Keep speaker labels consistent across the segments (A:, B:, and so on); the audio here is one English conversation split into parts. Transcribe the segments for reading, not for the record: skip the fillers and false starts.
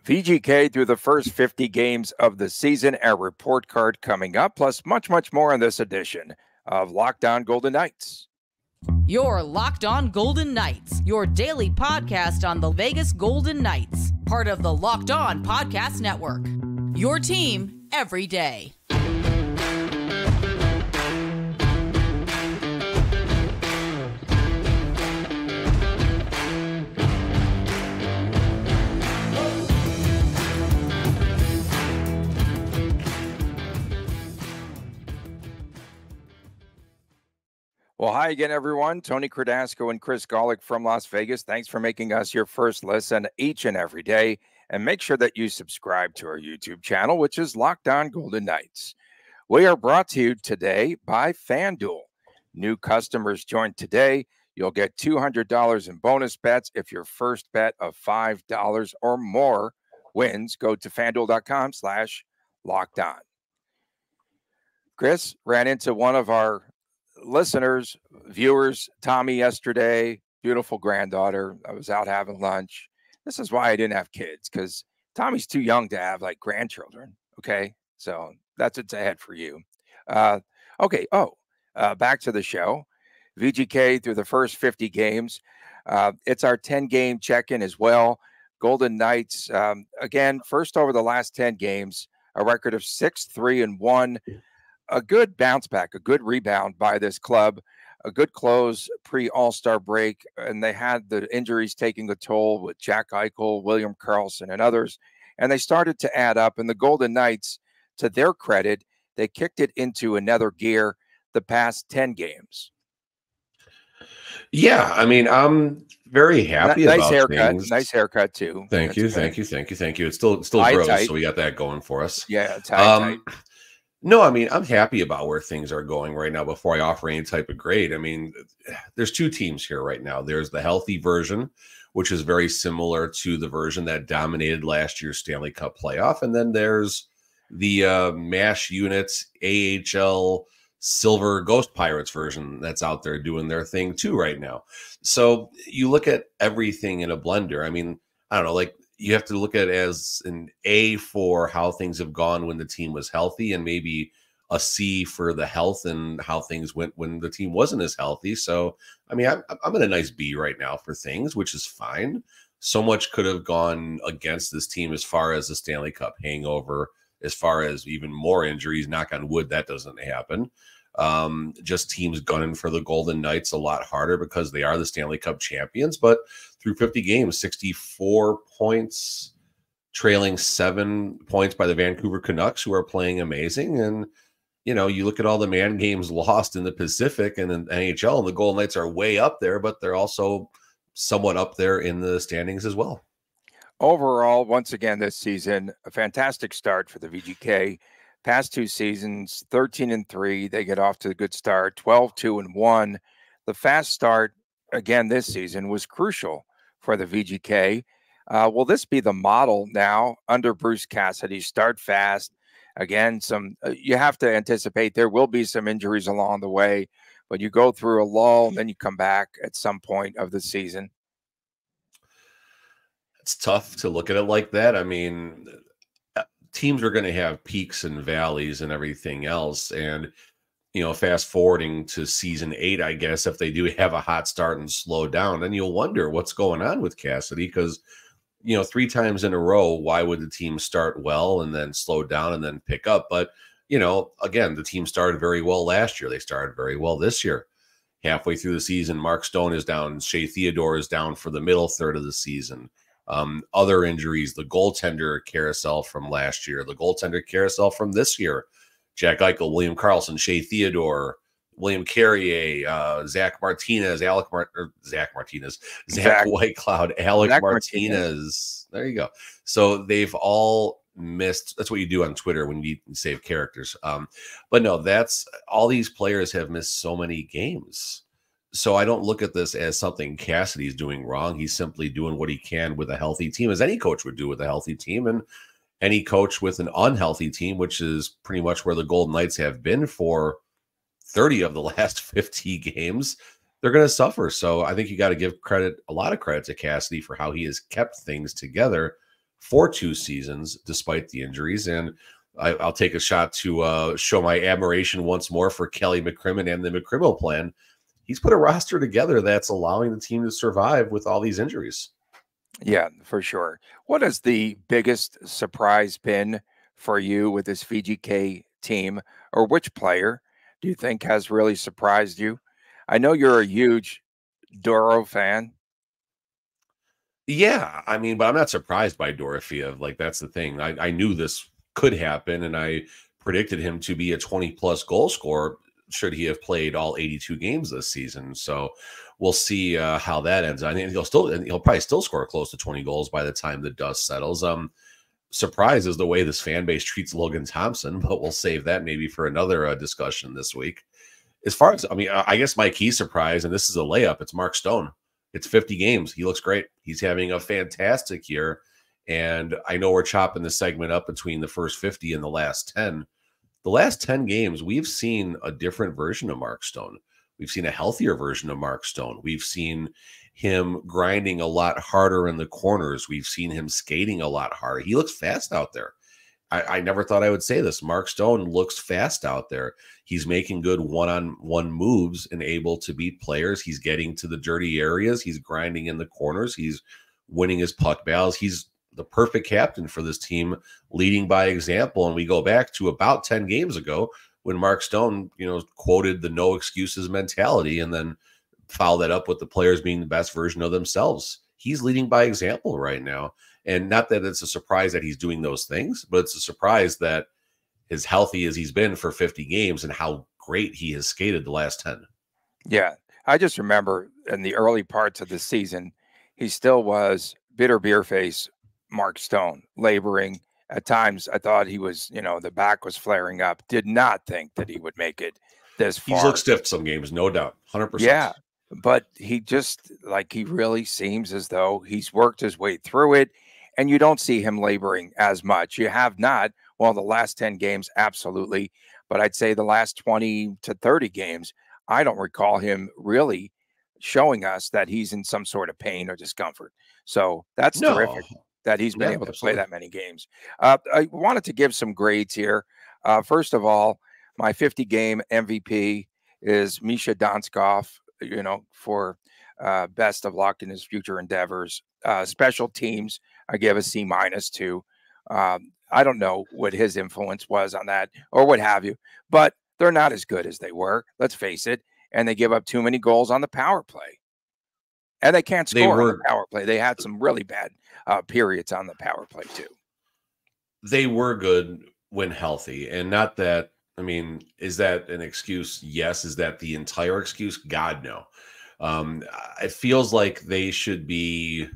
A: VGK through the first 50 games of the season, our report card coming up, plus much, much more in this edition of Locked On Golden Knights.
B: Your Locked On Golden Knights, your daily podcast on the Vegas Golden Knights, part of the Locked On Podcast Network. Your team every day.
A: Well, hi again, everyone. Tony Cardasco and Chris Golick from Las Vegas. Thanks for making us your first listen each and every day. And make sure that you subscribe to our YouTube channel, which is Locked On Golden Knights. We are brought to you today by FanDuel. New customers join today. You'll get $200 in bonus bets if your first bet of $5 or more wins. Go to FanDuel.com/lockedon. Chris ran into one of our listeners, viewers, Tommy, yesterday. Beautiful granddaughter. I was out having lunch. This is why I didn't have kids, because Tommy's too young to have like grandchildren. Okay, so that's what's ahead for you. Okay. Back to the show. VGK through the first 50 games. It's our 10-game check-in as well. Golden Knights, again, first over the last 10 games, a record of 6-3-1. A good bounce back, a good rebound by this club, a good close pre-All-Star break, and they had the injuries taking a toll with Jack Eichel, William Karlsson, and others, and they started to add up, and the Golden Knights, to their credit, they kicked it into another gear the past 10 games.
C: Yeah, I mean, I'm very happy about things.
A: Nice haircut, too.
C: Thank you. It's still gross,
A: tight.
C: So we got that going for us.
A: Yeah, tight.
C: No, I mean, I'm happy about where things are going right now before I offer any type of grade. I mean, there's two teams here right now. There's the healthy version, which is very similar to the version that dominated last year's Stanley Cup playoff. And then there's the MASH units, AHL Silver Ghost Pirates version that's out there doing their thing too right now. So you look at everything in a blender. I mean, I don't know, like, you have to look at it as an A for how things have gone when the team was healthy, and maybe a C for the health and how things went when the team wasn't as healthy. So, I mean, I'm in a nice B right now for things, which is fine. So much could have gone against this team as far as the Stanley Cup hangover, as far as even more injuries. Knock on wood, that doesn't happen. Just teams gunning for the Golden Knights a lot harder because they are the Stanley Cup champions. But through 50 games, 64 points, trailing 7 points by the Vancouver Canucks, who are playing amazing. And, you know, you look at all the man games lost in the Pacific and in NHL, and the Golden Knights are way up there, but they're also somewhat up there in the standings as well.
A: Overall, once again this season, a fantastic start for the VGK. Past two seasons, 13-3. They get off to a good start, 12-2-1. The fast start again this season was crucial for the VGK. Will this be the model now under Bruce Cassidy? Start fast. Again, you have to anticipate there will be some injuries along the way, but you go through a lull, and then you come back at some point of the season.
C: It's tough to look at it like that. I mean, teams are going to have peaks and valleys and everything else. And, you know, fast forwarding to season 8, I guess, if they do have a hot start and slow down, then you'll wonder what's going on with Cassidy. Because, you know, 3 times in a row, why would the team start well and then slow down and then pick up? But, you know, again, the team started very well last year. They started very well this year. Halfway through the season, Mark Stone is down. Shea Theodore is down for the middle third of the season. Other injuries, the goaltender carousel from last year, the goaltender carousel from this year, Jack Eichel, William Karlsson, Shea Theodore, William Carrier, Zach Whitecloud, Alec Martinez. There you go. So they've all missed. That's what you do on Twitter when you save characters. But no, that's all these players have missed so many games. So I don't look at this as something Cassidy's doing wrong. He's simply doing what he can with a healthy team, as any coach would do with a healthy team. And any coach with an unhealthy team, which is pretty much where the Golden Knights have been for 30 of the last 50 games, they're going to suffer. So I think you got to give credit, a lot of credit to Cassidy for how he has kept things together for 2 seasons despite the injuries. And I'll take a shot to show my admiration once more for Kelly McCrimmon and the McCrimmon plan. He's put a roster together that's allowing the team to survive with all these injuries.
A: Yeah, for sure. What has the biggest surprise been for you with this VGK team, or which player do you think has really surprised you? I know you're a huge Doro fan.
C: Yeah, I mean, but I'm not surprised by Dorofeev. Like, that's the thing. I knew this could happen, and I predicted him to be a 20-plus goal scorer should he have played all 82 games this season. So we'll see how that ends. I think he'll probably still score close to 20 goals by the time the dust settles. Surprise is the way this fan base treats Logan Thompson, but we'll save that maybe for another discussion this week. As far as, I mean, I guess my key surprise, and this is a layup, it's Mark Stone. It's 50 games. He looks great. He's having a fantastic year. And I know we're chopping the segment up between the first 50 and the last 10. The last 10 games, we've seen a different version of Mark Stone. We've seen a healthier version of Mark Stone. We've seen him grinding a lot harder in the corners. We've seen him skating a lot harder. He looks fast out there. I never thought I would say this. Mark Stone looks fast out there. He's making good one-on-one moves and able to beat players. He's getting to the dirty areas. He's grinding in the corners. He's winning his puck battles. He's the perfect captain for this team, leading by example. And we go back to about 10 games ago when Mark Stone, quoted the no excuses mentality and then followed that up with the players being the best version of themselves. He's leading by example right now. And not that it's a surprise that he's doing those things, but it's a surprise that as healthy as he's been for 50 games and how great he has skated the last 10.
A: Yeah. I just remember in the early parts of the season, he still was bitter beer face Mark Stone, laboring. At times, I thought he was, the back was flaring up. Did not think that he would make it this far.
C: He's looked stiff some games, no doubt, 100%.
A: Yeah, but he just, he really seems as though he's worked his way through it, and you don't see him laboring as much. You have not. Well, the last 10 games, absolutely. But I'd say the last 20 to 30 games, I don't recall him really showing us that he's in some sort of pain or discomfort. So that's terrific that he's been able to play that many games. I wanted to give some grades here. First of all, my 50-game MVP is Misha Donskov, for best of luck in his future endeavors. Special teams, I give a C- to. I don't know what his influence was on that or what have you, but they're not as good as they were. Let's face it. And they give up too many goals on the power play. And they can't score on the power play. They had some really bad periods on the power play too.
C: They were good when healthy. And not that, is that an excuse? Yes. Is that the entire excuse? God, no. It feels like they should be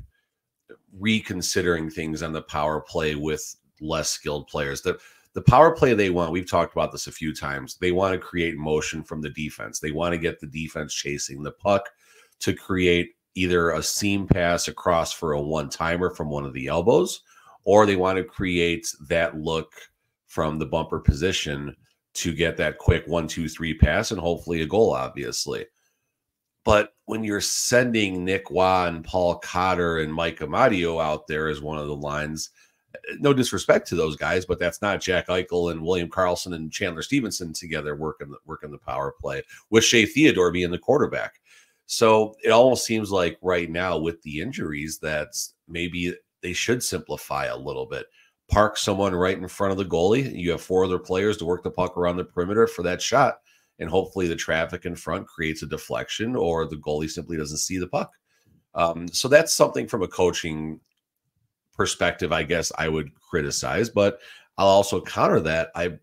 C: reconsidering things on the power play with less skilled players. The power play they want, we've talked about this a few times, they want to create motion from the defense. They want to get the defense chasing the puck to create either a seam pass across for a one-timer from one of the elbows, or they want to create that look from the bumper position to get that quick 1-2-3 pass and hopefully a goal, obviously. But when you're sending Nick Waugh and Paul Cotter and Mike Amadio out there as one of the lines, no disrespect to those guys, but that's not Jack Eichel and William Karlsson and Chandler Stevenson together working the power play with Shea Theodore being the quarterback. So it almost seems like right now with the injuries that maybe they should simplify a little bit. Park someone right in front of the goalie. You have 4 other players to work the puck around the perimeter for that shot. And hopefully the traffic in front creates a deflection or the goalie simply doesn't see the puck. So that's something from a coaching perspective, I guess I would criticize, but I'll also counter that. I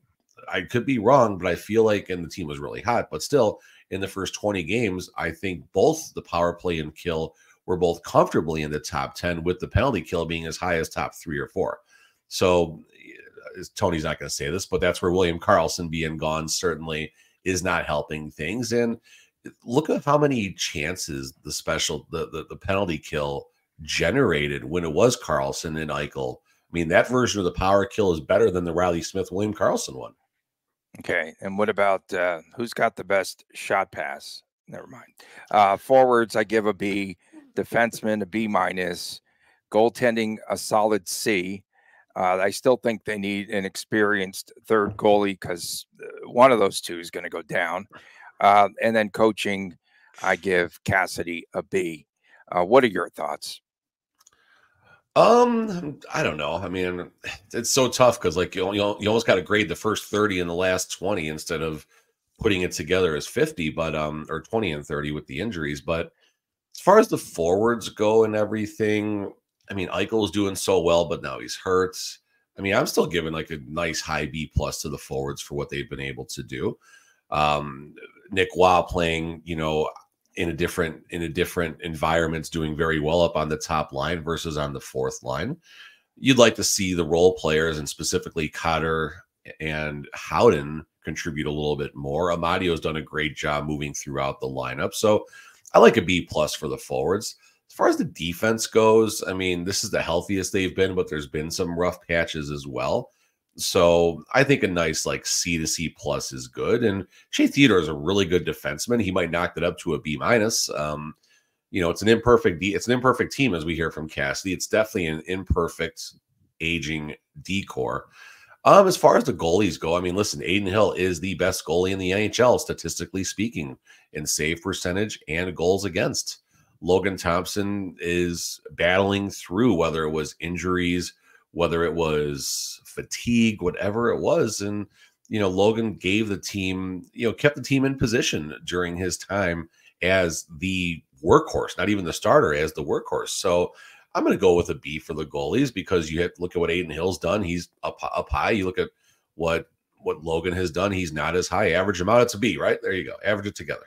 C: could be wrong, but I feel like, and the team was really hot, but still in the first 20 games, I think both the power play and kill were both comfortably in the top 10 with the penalty kill being as high as top 3 or 4. So Tony's not going to say this, but that's where William Karlsson being gone certainly is not helping things. And look at how many chances the penalty kill generated when it was Karlsson and Eichel. That version of the power kill is better than the Riley Smith, William Karlsson one.
A: Okay. And what about who's got the best shot pass? Never mind. Forwards, I give a B. Defenseman, a B-. Goaltending, a solid C. I still think they need an experienced third goalie because one of those two is going to go down. And then coaching, I give Cassidy a B. What are your thoughts?
C: I don't know. I mean, it's so tough because like you almost got to grade the first 30 and the last 20 instead of putting it together as 50, but or 20 and 30 with the injuries. But as far as the forwards go and everything, I mean, Eichel's doing so well, but now he's hurt. I mean, I'm still giving like a nice high B plus to the forwards for what they've been able to do. Nick Waugh playing, in a different environments, doing very well up on the top line versus on the fourth line. You'd like to see the role players and specifically Cotter and Howden contribute a little bit more. Amadio's done a great job moving throughout the lineup. So I like a B plus for the forwards. As far as the defense goes, I mean, this is the healthiest they've been, but there's been some rough patches as well. So I think a nice like C to C plus is good. And Shea Theodore is a really good defenseman. He might knock that up to a B minus. It's an imperfect team, as we hear from Cassidy. It's definitely an imperfect aging decor. As far as the goalies go, I mean, listen, Adin Hill is the best goalie in the NHL, statistically speaking, in save percentage and goals against. Logan Thompson is battling through, whether it was injuries, whether it was fatigue, whatever it was. And, Logan gave the team, kept the team in position during his time as the workhorse, not even the starter, as the workhorse. So I'm going to go with a B for the goalies because you have to look at what Adin Hill's done. He's up high. You look at what Logan has done. He's not as high. Average them out, it's a B, right? There you go. Average it together.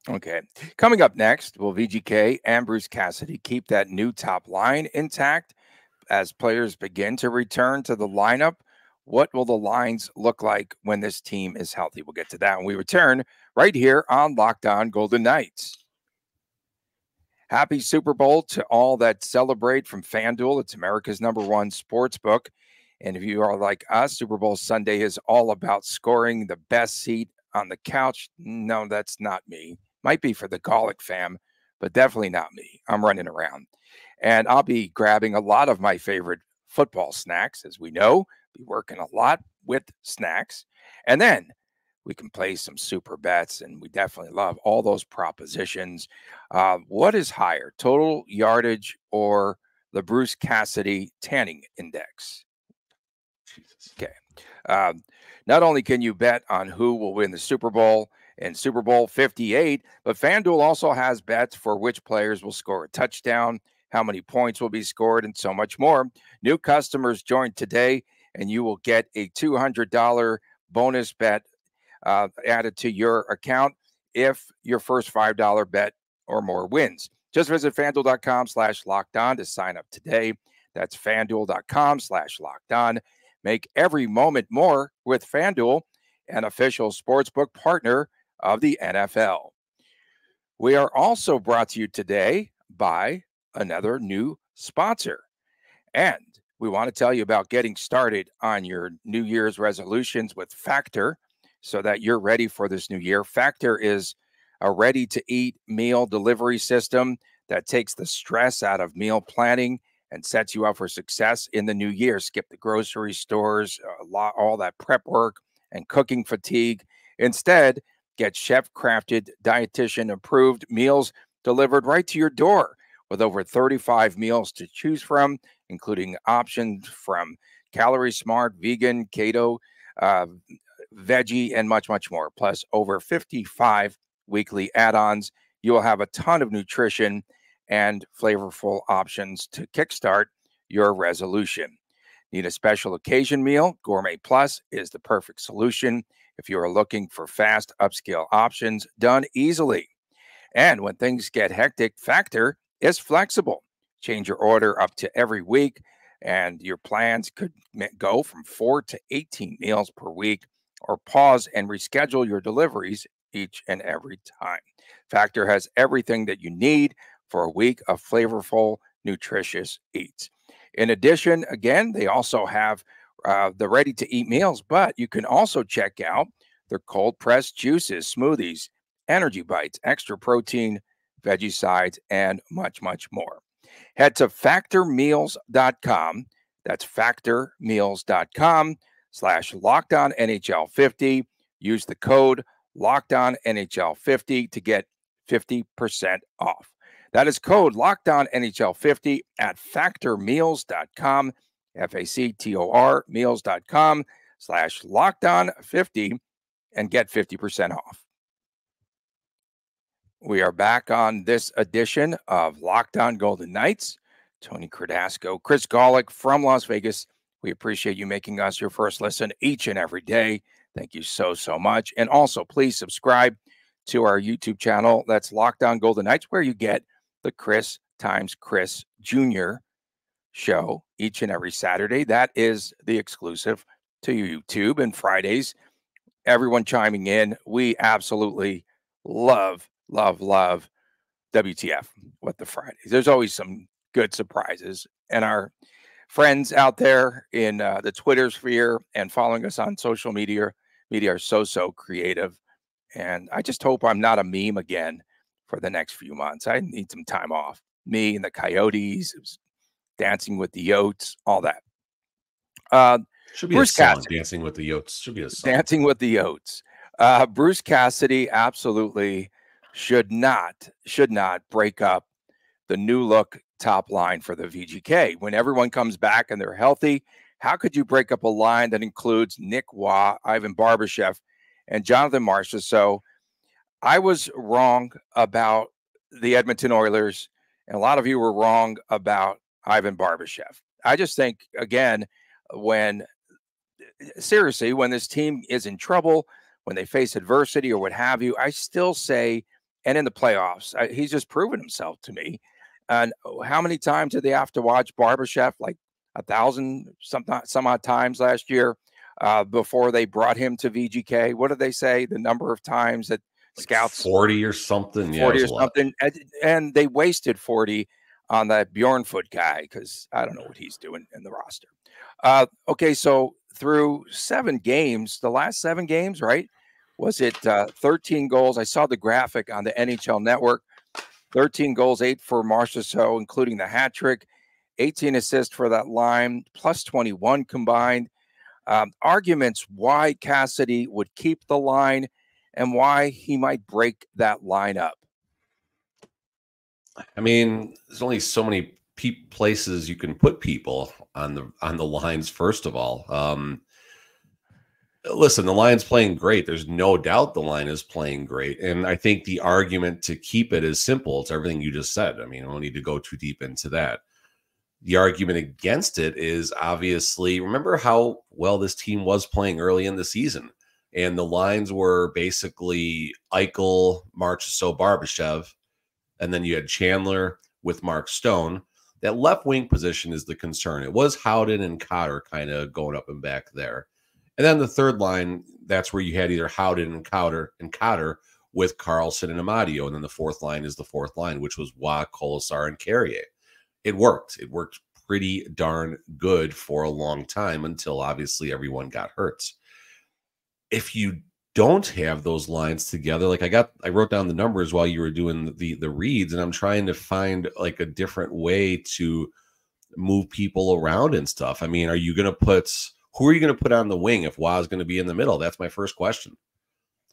A: Okay. Coming up next, will VGK and Bruce Cassidy keep that new top line intact as players begin to return to the lineup? What will the lines look like when this team is healthy? We'll get to that when we return right here on Locked On Golden Knights. Happy Super Bowl to all that celebrate from FanDuel. It's America's #1 sports book. And if you are like us, Super Bowl Sunday is all about scoring the best seat on the couch. No, that's not me. Might be for the Golic fam, but definitely not me. I'm running around. And I'll be grabbing a lot of my favorite football snacks, as we know, be working a lot with snacks. And then we can play some super bets, and we definitely love all those propositions. What is higher, total yardage or the Bruce Cassidy tanning index? Jesus. Okay. Not only can you bet on who will win the Super Bowl in Super Bowl 58, but FanDuel also has bets for which players will score a touchdown, how many points will be scored, and so much more. New customers join today, and you will get a $200 bonus bet added to your account if your first $5 bet or more wins. Just visit FanDuel.com/lockedon to sign up today. That's FanDuel.com/lockedon. Make every moment more with FanDuel, an official sportsbook partner of the NFL. We are also brought to you today by another new sponsor. And we want to tell you about getting started on your New Year's resolutions with Factor so that you're ready for this new year. Factor is a ready-to-eat meal delivery system that takes the stress out of meal planning and sets you up for success in the new year. Skip the grocery stores, all that prep work and cooking fatigue. Instead, get chef-crafted, dietitian-approved meals delivered right to your door with over 35 meals to choose from, including options from Calorie Smart, vegan, keto, veggie, and much, much more. Plus, over 55 weekly add-ons. You will have a ton of nutrition and flavorful options to kickstart your resolution. Need a special occasion meal? Gourmet Plus is the perfect solution if you are looking for fast upscale options done easily. And when things get hectic, Factor is flexible. Change your order up to every week, and your plans could go from 4 to 18 meals per week, or pause and reschedule your deliveries each and every time. Factor has everything that you need for a week of flavorful, nutritious eats. In addition, again, they also have the ready-to-eat meals, but you can also check out their cold-pressed juices, smoothies, energy bites, extra protein, veggie sides, and much, much more. Head to factormeals.com. That's factormeals.com/LockedOnNHL50. Use the code LockedOnNHL50 to get 50% off. That is code LockedOnNHL50 at factormeals.com, FACTOR meals.com/LockedOn50 and get 50% off. We are back on this edition of Locked On Golden Knights. Tony Cardasco, Chris Golick from Las Vegas. We appreciate you making us your first listen each and every day. Thank you so much. And also, please subscribe to our YouTube channel. That's Locked On Golden Knights, where you get the Chris times Chris Jr. show each and every Saturday. That is the exclusive to YouTube. And Fridays, everyone chiming in. We absolutely love WTF with the Fridays. There's always some good surprises. And our friends out there in the Twitter sphere and following us on social media are so creative. And I just hope I'm not a meme again for the next few months. I need some time off. Me and the Coyotes, Dancing with the Yotes, all that.
C: Should be
A: Bruce
C: a song.
A: Cassidy.
C: Dancing with the Yotes should be a song.
A: Dancing with the Yotes. Bruce Cassidy absolutely should not break up the new look top line for the VGK. When everyone comes back and they're healthy, how could you break up a line that includes Nick Waugh, Ivan Barbashev, and Jonathan Marchessault? So I was wrong about the Edmonton Oilers, and a lot of you were wrong about Ivan Barbashev. I just think, again, when this team is in trouble, when they face adversity or what have you, I still say, and in the playoffs, he's just proven himself to me. And how many times did they have to watch Barbashev? Like 1,000 some odd times last year before they brought him to VGK. What did they say? The number of times that scouts
C: 40 or something.
A: 40 or something. And they wasted 40 on that Bjornfoot guy because I don't know what he's doing in the roster. Okay, so through 7 games, the last 7 games, right? Was it 13 goals? I saw the graphic on the NHL Network. 13 goals, 8 for Marchessault, including the hat trick, 18 assists for that line, plus 21 combined. Arguments why Cassidy would keep the line and why he might break that line up.
C: I mean, there's only so many places you can put people on the lines. First of all, listen, the line's playing great. There's no doubt the line is playing great. And I think the argument to keep it is simple. It's everything you just said. I mean, I don't need to go too deep into that. The argument against it is obviously, remember how well this team was playing early in the season. And the lines were basically Eichel, Marchessault, Barbashev. And then you had Chandler with Mark Stone. That left wing position is the concern. It was Howden and Cotter kind of going up and back there. And then the third line, that's where you had either Howden and Cotter with Carlson and Amadio. And then the fourth line is the fourth line, which was Waugh, Colasar, and Carrier. It worked. It worked pretty darn good for a long time until obviously everyone got hurt. If you don't have those lines together, like I wrote down the numbers while you were doing the reads, and I'm trying to find like a different way to move people around and stuff. I mean, who are you going to put on the wing if Waugh is going to be in the middle? That's my first question.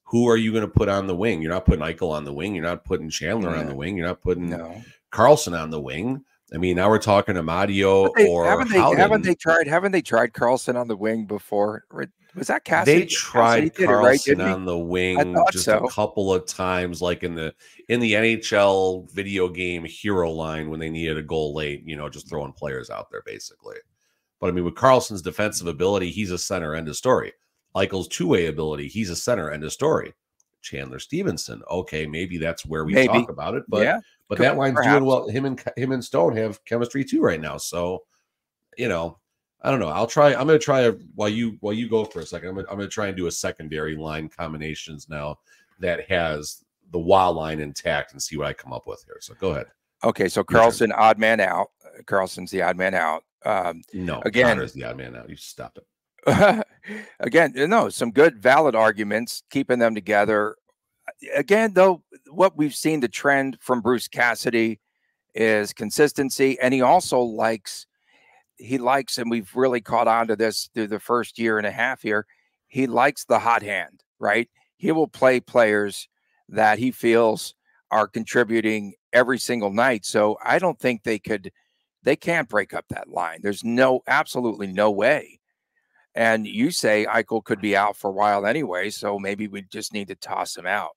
C: Who are you going to put on the wing? You're not putting Eichel on the wing. You're not putting Chandler on the wing. You're not putting Carlson on the wing. I mean, now we're talking Amadio or
A: haven't they tried Carlson on the wing before? Was that Cassidy?
C: They tried Carlson on the wing just a couple of times, like in the NHL video game hero line when they needed a goal late, just throwing players out there basically. But I mean, with Carlson's defensive ability, he's a center, end of story. Eichel's two-way ability, he's a center, end of story. Chandler Stevenson, okay, maybe that's where we talk about it, but that line's doing well. Him and Stone have chemistry too right now, so I don't know. I'm going to try while you go for a second. I'm going to try and do a secondary line combinations now that has the Waugh line intact and see what I come up with here. So go ahead. Okay, so Carlson, odd man out. Carlson's the odd man out. No, again, Connor's the odd man out. You stop it. Again, some good valid arguments, keeping them together. Again, though, what we've seen, the trend from Bruce Cassidy
A: is consistency, and he also likes, and we've really caught on to this through the first year and a half here, he likes the hot hand, right? He will play players that he feels are contributing every single night. So I don't think they can't break up that line. There's absolutely no way. And you say Eichel could be out for a while anyway, so maybe we just need to toss him out.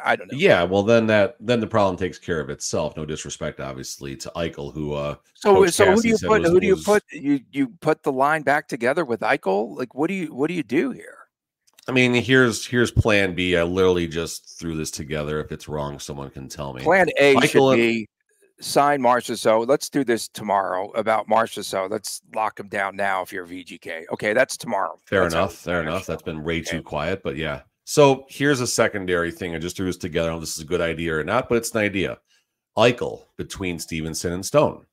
A: I don't know.
C: Yeah, well, then the problem takes care of itself. No disrespect, obviously, to Eichel, who
A: so
C: Coach
A: who do
C: Cassidy
A: you
C: said
A: put?
C: was-
A: Who do you
C: was-
A: put? You put the line back together with Eichel? Like, what do you do here?
C: I mean, here's plan B. I literally just threw this together. If it's wrong, someone can tell me.
A: Plan A
C: Eichel
A: should
C: and-
A: be sign Marchessault. Let's do this tomorrow about Marchessault. Let's lock him down now if you're VGK. Okay, that's tomorrow.
C: Fair
A: That's
C: enough. Fair enough. That's been way too quiet, but yeah. So here's a secondary thing. I just threw this together. I don't know if this is a good idea or not, but it's an idea. Eichel between Stevenson and Stone.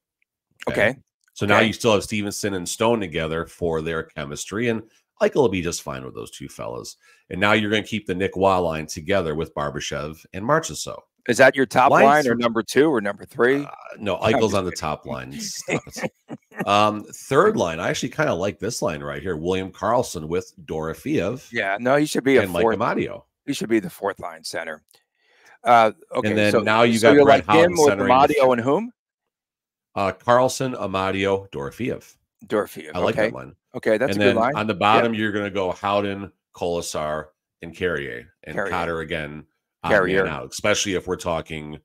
A: Okay.
C: So now you still have Stevenson and Stone together for their chemistry, and Eichel will be just fine with those two fellas. And now you're going to keep the Nick Waugh line together with Barbashev and Marchessault.
A: Is that your top
C: Lines-
A: line or number 2 or number 3?
C: No, Eichel's on the top line. Stop it. Third line, I actually kind of like this line right here. William Karlsson with Dorofeev.
A: Yeah, no, he should be a
C: and Mike
A: fourth.
C: Amadio.
A: He should be the fourth line center. Okay,
C: And then now you
A: so
C: got
A: you're
C: Brett
A: like him
C: Howden
A: with
C: centering the
A: Amadio and whom?
C: Carlson, Amadio, Dorofeev.
A: Dorofeev.
C: I like
A: okay.
C: that line.
A: Okay, that's
C: And
A: a good
C: then
A: line.
C: on the bottom, you're going to go Howden, Colasar, and Carrier. And
A: Carrier.
C: Cotter again,
A: Carrier.
C: out, especially if we're talking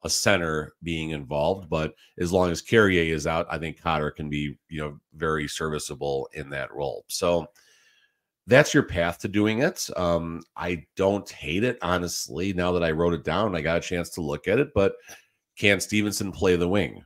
C: a center being involved. But as long as Carrier is out, I think Cotter can be, very serviceable in that role. So that's your path to doing it. I don't hate it, honestly. Now that I wrote it down, I got a chance to look at it. But can Stevenson play the wing?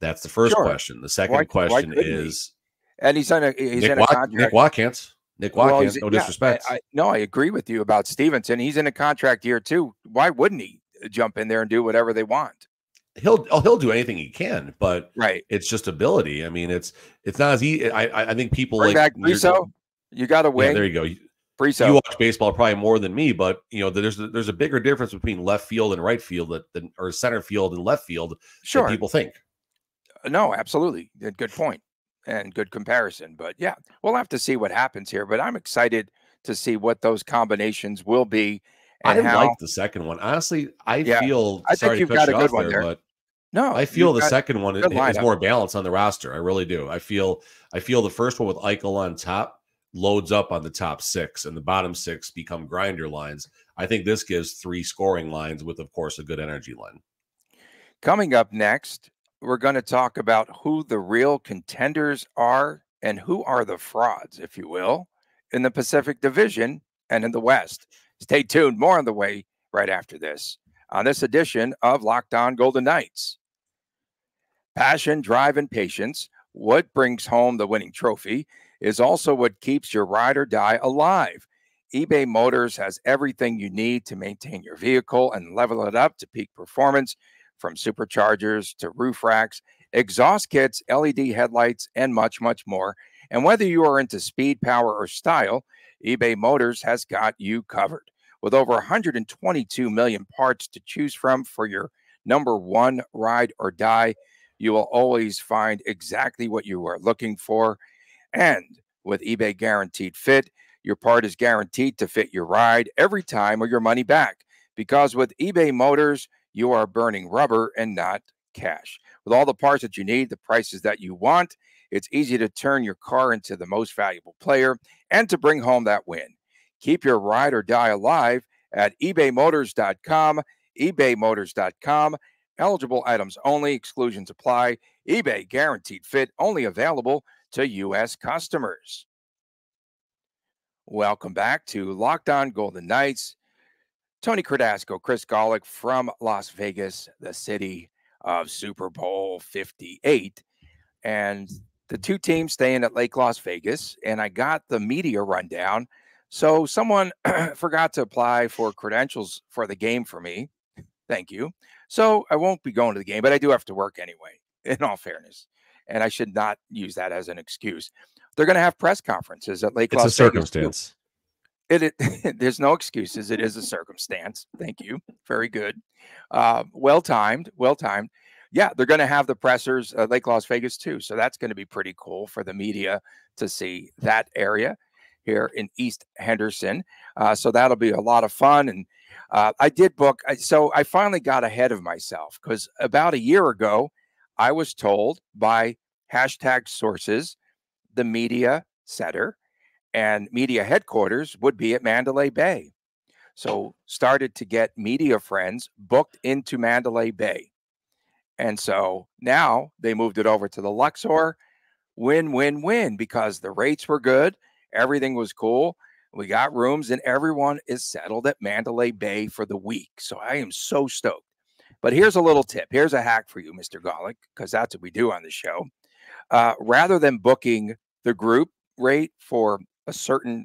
C: That's the first question. The second question is,
A: and he's in a contract.
C: Nick Watkins. Nick Watkins. No disrespect.
A: I agree with you about Stevenson. He's in a contract year too. Why wouldn't he jump in there and do whatever they want?
C: He'll do anything he can, but
A: right, it's
C: just ability. I mean, it's not as easy. I think people
A: bring back Friso. You got to win.
C: Yeah, there you go.
A: Friso.
C: You watch baseball probably more than me, but there's a bigger difference between left field and right field or center field and left field.
A: Sure,
C: than people think.
A: No, absolutely. Good point and good comparison. But yeah, we'll have to see what happens here. But I'm excited to see what those combinations will be. And
C: I like the second one. Honestly, I think
A: you've got a good one there.
C: But
A: no,
C: I feel the second one is more balanced on the roster. I really do. I feel the first one with Eichel on top loads up on the top 6, and the bottom 6 become grinder lines. I think this gives 3 scoring lines with, of course, a good energy line.
A: Coming up next, we're going to talk about who the real contenders are and who are the frauds, if you will, in the Pacific Division and in the West. Stay tuned. More on the way right after this on this edition of Locked On Golden Knights. Passion, drive, and patience, what brings home the winning trophy, is also what keeps your ride or die alive. eBay Motors has everything you need to maintain your vehicle and level it up to peak performance, from superchargers to roof racks, exhaust kits, LED headlights, and much, much more. And whether you are into speed, power, or style, eBay Motors has got you covered. With over 122 million parts to choose from for your number one ride or die, you will always find exactly what you are looking for. And with eBay Guaranteed Fit, your part is guaranteed to fit your ride every time or your money back. Because with eBay Motors, you are burning rubber and not cash. With all the parts that you need, the prices that you want, it's easy to turn your car into the most valuable player and to bring home that win. Keep your ride or die alive at ebaymotors.com. ebaymotors.com. Eligible items only. Exclusions apply. eBay Guaranteed Fit only available to U.S. customers. Welcome back to Locked On Golden Knights. Tony Cardasco, Chris Golick from Las Vegas, the city of Super Bowl 58. And the two teams staying at Lake Las Vegas. And I got the media rundown. So someone forgot to apply for credentials for the game for me. Thank you. So I won't be going to the game, but I do have to work anyway, in all fairness. And I should not use that as an excuse. They're going to have press conferences at Lake Las Vegas.
C: It's a circumstance.
A: There's no excuses. It is a circumstance. Thank you. Very good. Well timed. yeah, they're going to have the pressers at Lake Las Vegas too. So that's going to be pretty cool for the media to see that area here in East Henderson. So that'll be a lot of fun. And I did book. So I finally got ahead of myself because about a year ago, I was told by hashtag sources, the media center and media headquarters would be at Mandalay Bay. So started to get media friends booked into Mandalay Bay. And so now they moved it over to the Luxor. Win, win, win, because the rates were good. Everything was cool. We got rooms and everyone is settled at Mandalay Bay for the week. So I am so stoked. But here's a little tip. Here's a hack for you, Mr. Golick, because that's what we do on the show. Rather than booking the group rate for a certain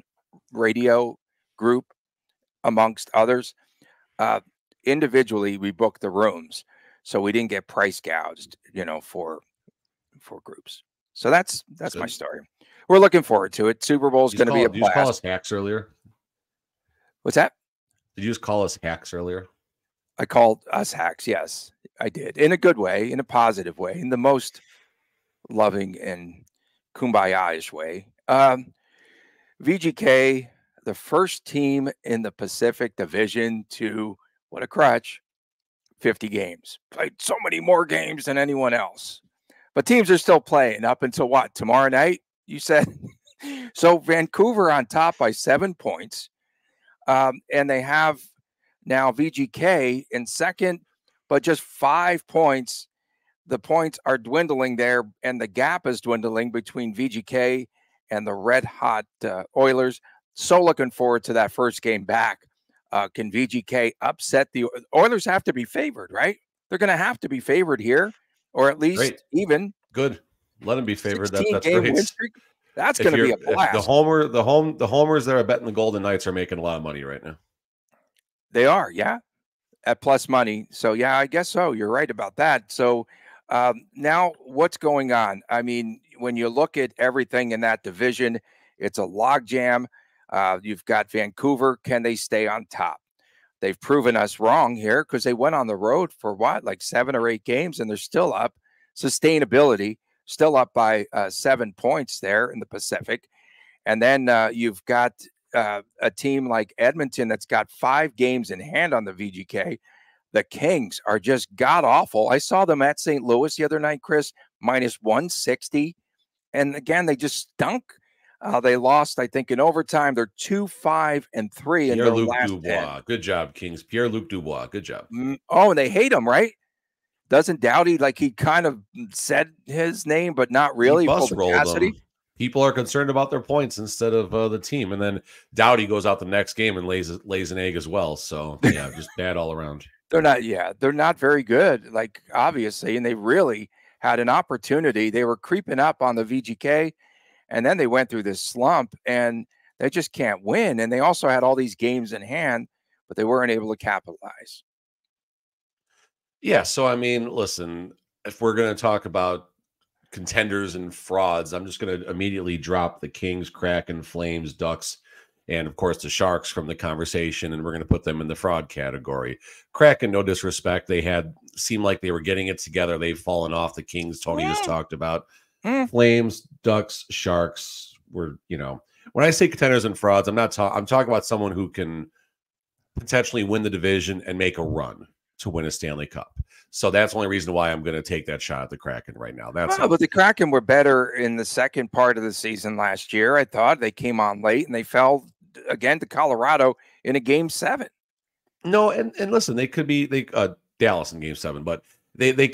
A: radio group amongst others, individually we booked the rooms. So we didn't get price gouged, for groups. So that's my story. We're looking forward to it. Super Bowl is going to be a blast.
C: Did you just call us hacks earlier?
A: What's that?
C: Did you just call us hacks earlier?
A: I called us hacks. Yes, I did. In a good way, in a positive way, in the most loving and kumbaya-ish way. VGK, the first team in the Pacific Division to, what a crutch, 50 games. Played so many more games than anyone else. But teams are still playing up until what? Tomorrow night, you said? So Vancouver on top by 7 points. And they have now VGK in second, but just 5 points. The points are dwindling there, and the gap is dwindling between VGK and the red hot Oilers. So looking forward to that first game back. Can VGK upset the Oilers? Have to be favored, right? They're going to have to be favored here, or at least even.
C: Good. Let them be favored. That's great.
A: That's going to be a blast.
C: The homers that are betting the Golden Knights are making a lot of money right now.
A: They are, yeah, at plus money. So yeah, I guess so. You're right about that. So now what's going on? I mean, when you look at everything in that division, it's a logjam. You've got Vancouver. Can they stay on top? They've proven us wrong here because they went on the road for like 7 or 8 games, and they're still up. Sustainability, still up by 7 points there in the Pacific. And then you've got a team like Edmonton that's got 5 games in hand on the VGK. The Kings are just god-awful. I saw them at St. Louis the other night, Chris, minus 160. And again, they just stunk. They lost, I think, in overtime. They're 2-5-3 in their last
C: Dubois.
A: 10.
C: Good job, Kings. Pierre-Luc Dubois. Good job.
A: Oh, and they hate him, right? Doesn't Doughty, like he kind of said his name, but not really.
C: He bus rolled Cassidy. People are concerned about their points instead of the team. And then Doughty goes out the next game and lays an egg as well. So, yeah, just bad all around.
A: They're not very good, like, obviously. And they really had an opportunity. They were creeping up on the VGK. And then they went through this slump, and they just can't win. And they also had all these games in hand, but they weren't able to capitalize.
C: Yeah, so, I mean, listen, if we're going to talk about contenders and frauds, I'm just going to immediately drop the Kings, Kraken, Flames, Ducks, and, of course, the Sharks from the conversation, and we're going to put them in the fraud category. Kraken, no disrespect, seemed like they were getting it together. They've fallen off. The Kings, Tony just talked about. Flames, Ducks, Sharks were, when I say contenders and frauds, I'm talking about someone who can potentially win the division and make a run to win a Stanley Cup. So that's the only reason why I'm going to take that shot at the Kraken right now. But
A: the Kraken were better in the second part of the season last year. I thought they came on late and they fell again to Colorado in a game 7.
C: No, and listen, they could be Dallas in game 7, but They beat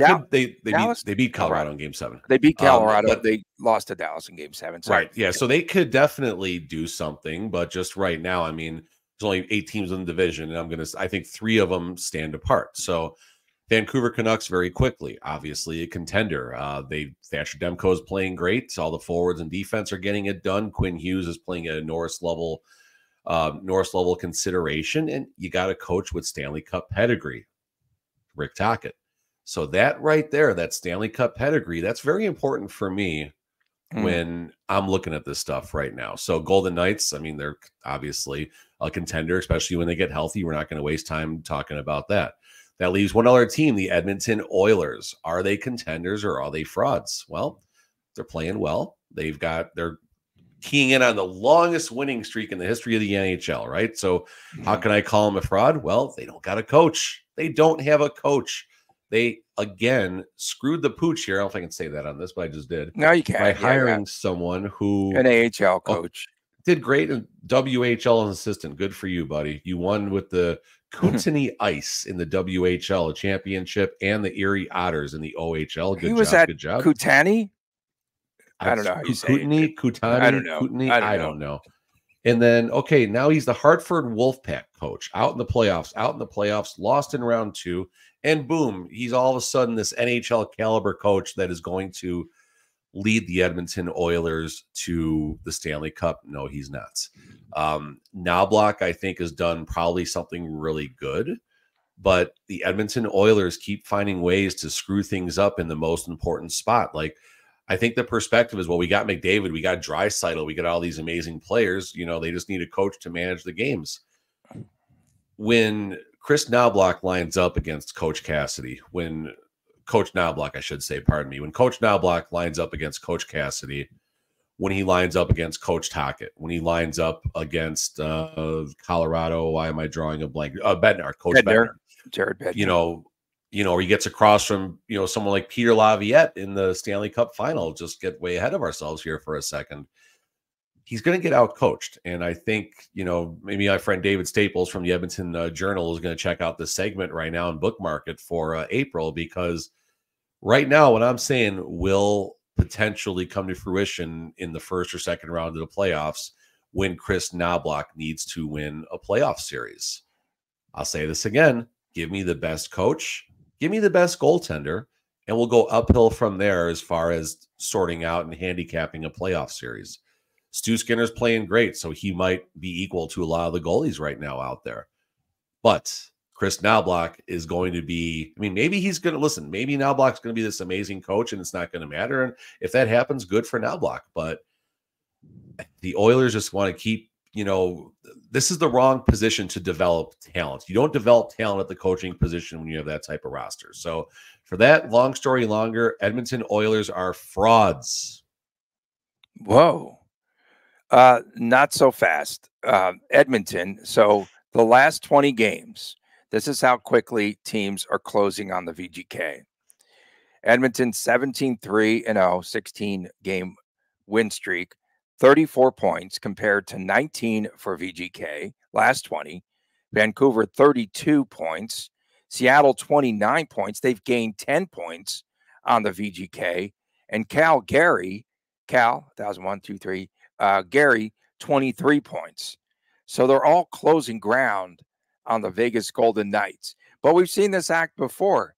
C: Colorado in game 7.
A: They beat Colorado, but they lost to Dallas in game 7. So.
C: Right. Yeah. So they could definitely do something, but just right now, I mean, there's only 8 teams in the division, and I think 3 of them stand apart. So Vancouver Canucks very quickly, obviously a contender. Thatcher Demko is playing great. All the forwards and defense are getting it done. Quinn Hughes is playing at a Norris level consideration, and you got a coach with Stanley Cup pedigree, Rick Tocchet. So that right there, that Stanley Cup pedigree, that's very important for me when I'm looking at this stuff right now. So Golden Knights, I mean, they're obviously a contender, especially when they get healthy. We're not going to waste time talking about that. That leaves one other team, the Edmonton Oilers. Are they contenders or are they frauds? Well, they're playing well. They're keying in on the longest winning streak in the history of the NHL, right? So how can I call them a fraud? Well, they don't got a coach. They don't have a coach. They, again, screwed the pooch here. I don't know if I can say that on this, but I just did.
A: No, you can't.
C: By hiring someone who...
A: An AHL coach.
C: Did great in WHL assistant. Good for you, buddy. You won with the Kootenay Ice in the WHL, a championship, and the Erie Otters in the OHL. Good job.
A: Kootenay? I don't know how you say it.
C: Kootenay,
A: I don't know.
C: Kootenay, I don't know. And then, okay, now he's the Hartford Wolfpack coach, out in the playoffs, lost in round 2, and boom, he's all of a sudden this NHL caliber coach that is going to lead the Edmonton Oilers to the Stanley Cup. No, he's not. Knobloch, I think, has done probably something really good, but the Edmonton Oilers keep finding ways to screw things up in the most important spot. Like, I think the perspective is, well, we got McDavid, we got Draisaitl, we got all these amazing players. You know, they just need a coach to manage the games. When Chris Knobloch lines up against Coach Cassidy, when Coach Knobloch lines up against Coach Cassidy, when he lines up against Coach Tocchet, when he lines up against Colorado, why am I drawing a blank? Bednar, Coach Bednar.
A: Jared Bednar.
C: Or he gets across from, someone like Peter Laviolette in the Stanley Cup final. Just get way ahead of ourselves here for a second. He's going to get out coached. And I think, maybe my friend David Staples from the Edmonton Journal is going to check out this segment right now and bookmark it for April, because right now what I'm saying will potentially come to fruition in the first or second round of the playoffs when Chris Knobloch needs to win a playoff series. I'll say this again. Give me the best coach. Give me the best goaltender, and we'll go uphill from there as far as sorting out and handicapping a playoff series. Stu Skinner's playing great, so he might be equal to a lot of the goalies right now out there. But Chris Knobloch is going to be, maybe he's going to, listen, maybe Knobloch's going to be this amazing coach and it's not going to matter. And if that happens, good for Knobloch. But the Oilers just want to keep, this is the wrong position to develop talent. You don't develop talent at the coaching position when you have that type of roster. So for that, long story longer, Edmonton Oilers are frauds.
A: Whoa. Not so fast. Edmonton. So the last 20 games, this is how quickly teams are closing on the VGK. Edmonton 17-3-0, 16-game win streak. 34 points compared to 19 for VGK, last 20. Vancouver, 32 points. Seattle, 29 points. They've gained 10 points on the VGK. And Gary, 23 points. So they're all closing ground on the Vegas Golden Knights. But we've seen this act before.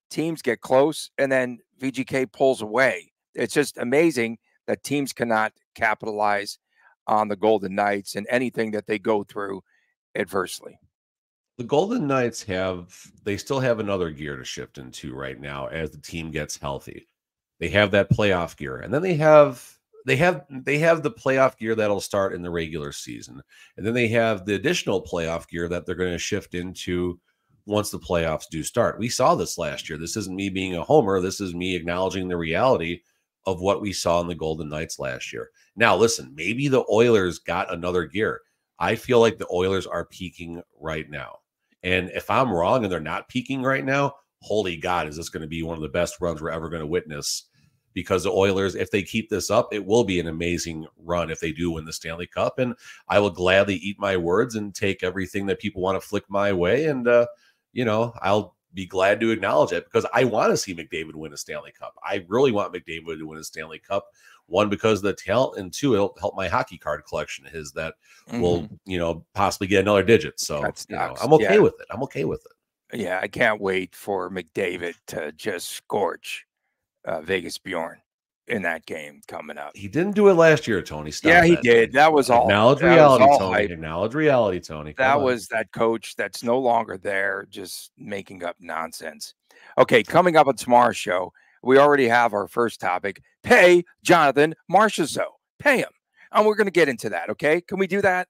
A: Teams get close, and then VGK pulls away. It's just amazing that teams cannot capitalize on the Golden Knights and anything that they go through adversely.
C: The Golden Knights still have another gear to shift into right now as the team gets healthy. They have that playoff gear, and then they have the playoff gear that'll start in the regular season. And then they have the additional playoff gear that they're going to shift into once the playoffs do start. We saw this last year. This isn't me being a homer. This is me acknowledging the reality of what we saw in the Golden Knights last year. Now, listen, maybe the Oilers got another gear. I feel like the Oilers are peaking right now. And if I'm wrong and they're not peaking right now, holy God, is this going to be one of the best runs we're ever going to witness? Because the Oilers, if they keep this up, it will be an amazing run if they do win the Stanley Cup. And I will gladly eat my words and take everything that people want to flick my way. And, I'll be glad to acknowledge it, because I want to see McDavid win a Stanley Cup. I really want McDavid to win a Stanley Cup. One, because of the talent, and two, it'll help my hockey card collection that will, possibly get another digit. So I'm okay with it. I'm okay with it.
A: Yeah, I can't wait for McDavid to just scorch Vegas Bjorn in that game coming up.
C: He didn't do it last year, Tony. Stop
A: yeah, he did. That was all.
C: Acknowledge reality, Tony. Acknowledge reality, Tony.
A: That was that coach that's no longer there, just making up nonsense. Okay, coming up on tomorrow's show, we already have our first topic. Pay Jonathan Marchessault. Pay him. And we're going to get into that, okay? Can we do that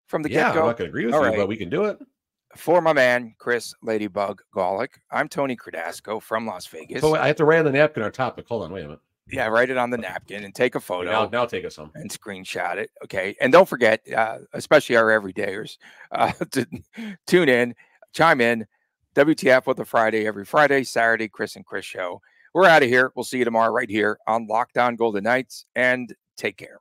A: from the get-go?
C: I'm not going to agree with you, but we can do it.
A: For my man, Chris Ladybug Golick, I'm Tony Credasco from Las Vegas.
C: So I have to write on the napkin our topic. Hold on, wait a minute.
A: Yeah, write it on the napkin and take a photo.
C: Now take us some.
A: And screenshot it. Okay. And don't forget, especially our everydayers, to tune in, chime in. WTF with a Friday every Friday, Saturday, Chris and Chris show. We're out of here. We'll see you tomorrow right here on Locked On Golden Knights, and take care.